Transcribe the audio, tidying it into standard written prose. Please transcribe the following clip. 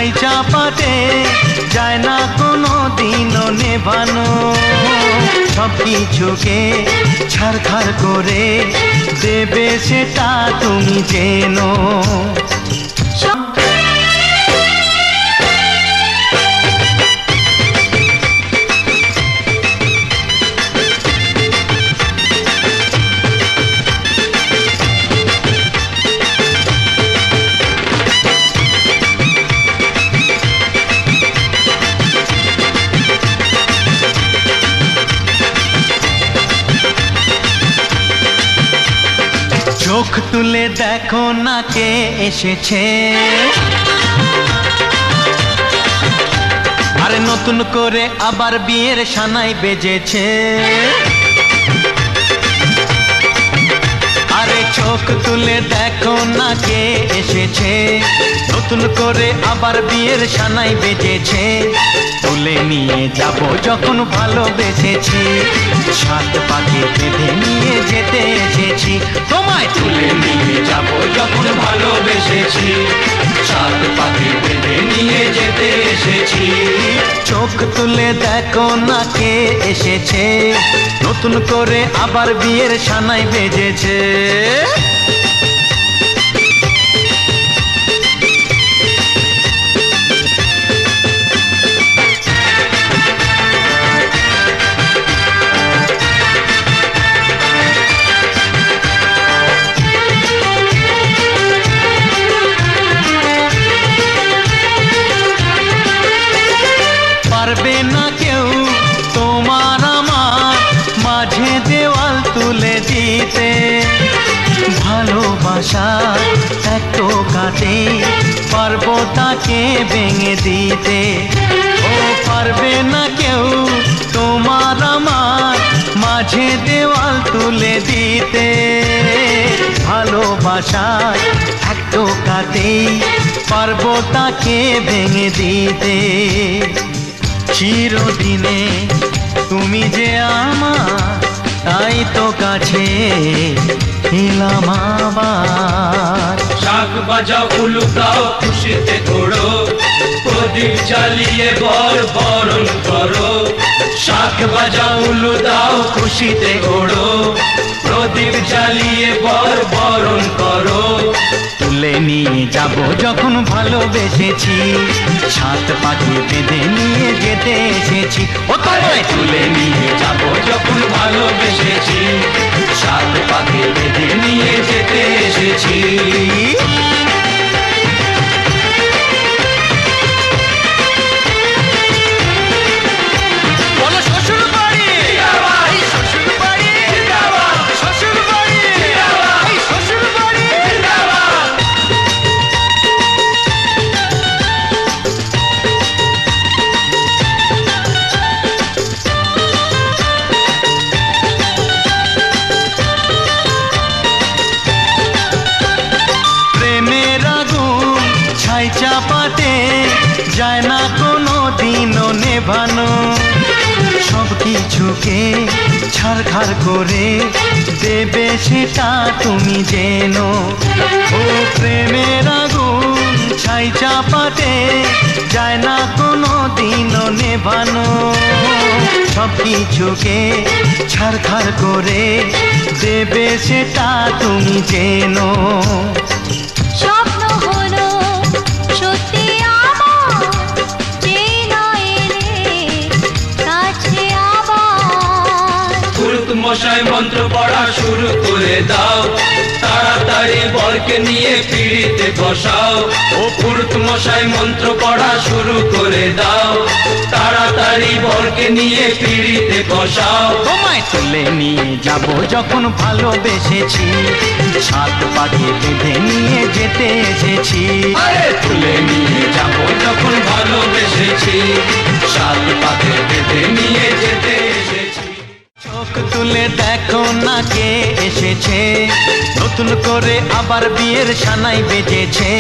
ছাই চাপাতে যায় না কোনো দিনও নেভানো। সব কিছুকে ছারখার করে দেবে সেটা তুমি জেনো। চোখ তুলে দেখো না কে এসেছে, আরে নতুন করে আবার বিয়ের সানাই বেজেছে। আরে চোখ তুলে দেখো না কে এসেছে, নতুন করে আবার বিয়ের সানাই বেজেছে। তুলে নিয়ে যাব যখন ভালোবেসেছি, সাত পাকে বেঁধে নিয়ে যেতে এসেছি। তোমায় তুলে নিয়ে যাব যখন ভালোবেসেছি, সাত পাকে বেঁধে নিয়ে যেতে এসেছি। চোখ তুলে দেখো না কে এসেছে, নতুন করে আবার বিয়ের সানাই বেজেছে। পারবে না কেউ তোমার আমার মাঝে দেওয়াল তুলে দিতে, ভালোবাসা এক টোকাতে পারবো তাকে ভেঙে দিতে। ও পারবে না কেউ তোমার আমার মাঝে দেওয়াল তুলে দিতে, ভালোবাসা এক টোকাতেই পারবো তাকে ভেঙে দিতে। চিরদিনে তুমি যে আমার, তাই তো কাছে এলাম আবার। শাক বাজাও উলু দাও খুশিতে ঘোড়ো, প্রদীপ জ্বালিয়ে বর বরণ করো। শাক বাজাও উলু দাও খুশিতে ঘোড়ো, প্রদীপ জ্বালিয়ে বর বরণ করো। তুলে নিয়ে যাব যখন ভালোবেসেছি, সাত পাখি বেঁধে নিয়ে যেতে এসেছি। ও তোমায় তুলে নিয়ে যাব যখন ভালোবেসেছি, সাত পাখি বেঁধে নিয়ে যেতে এসেছি। ছাই চাপাতে যায় না কোনো দিনও নেভানো। সব কিছুকে ছারখার করে দেবে সেটা তুমি জেনো। ও প্রেমের আগুন ছাই চাপাতে যায় না কোনো দিনও নেভানো। সব কিছুকে ছারখার করে দেবে সেটা তুমি জেনো। স্বপ্ন হলো সত্যি আমার, যে না এলে কাছে আবার। পুরুত মশাই মন্ত্র পড়া শুরু করে দাও, তাড়াতাড়ি বরকে নিয়ে পিড়িতে বসাও। ও পুরুত মশাই মন্ত্র পড়া শুরু করে দাও, তাড়াতাড়ি বরকে নিয়ে পিড়িতে বসাও। তোমায় তুলে নিয়ে যাব যখন ভালোবেসেছি, সাত পাখি বেঁধে নিয়ে যেতে এসেছি। আরে তুলে নিয়ে যাব যখন ভালোবেসেছি, সাত পাখি বেঁধে নিয়ে যেতে এসেছি। চোখ তুলে দেখো না কে এসেছে, নতুন করে আবার বিয়ের সানাই বেজেছে।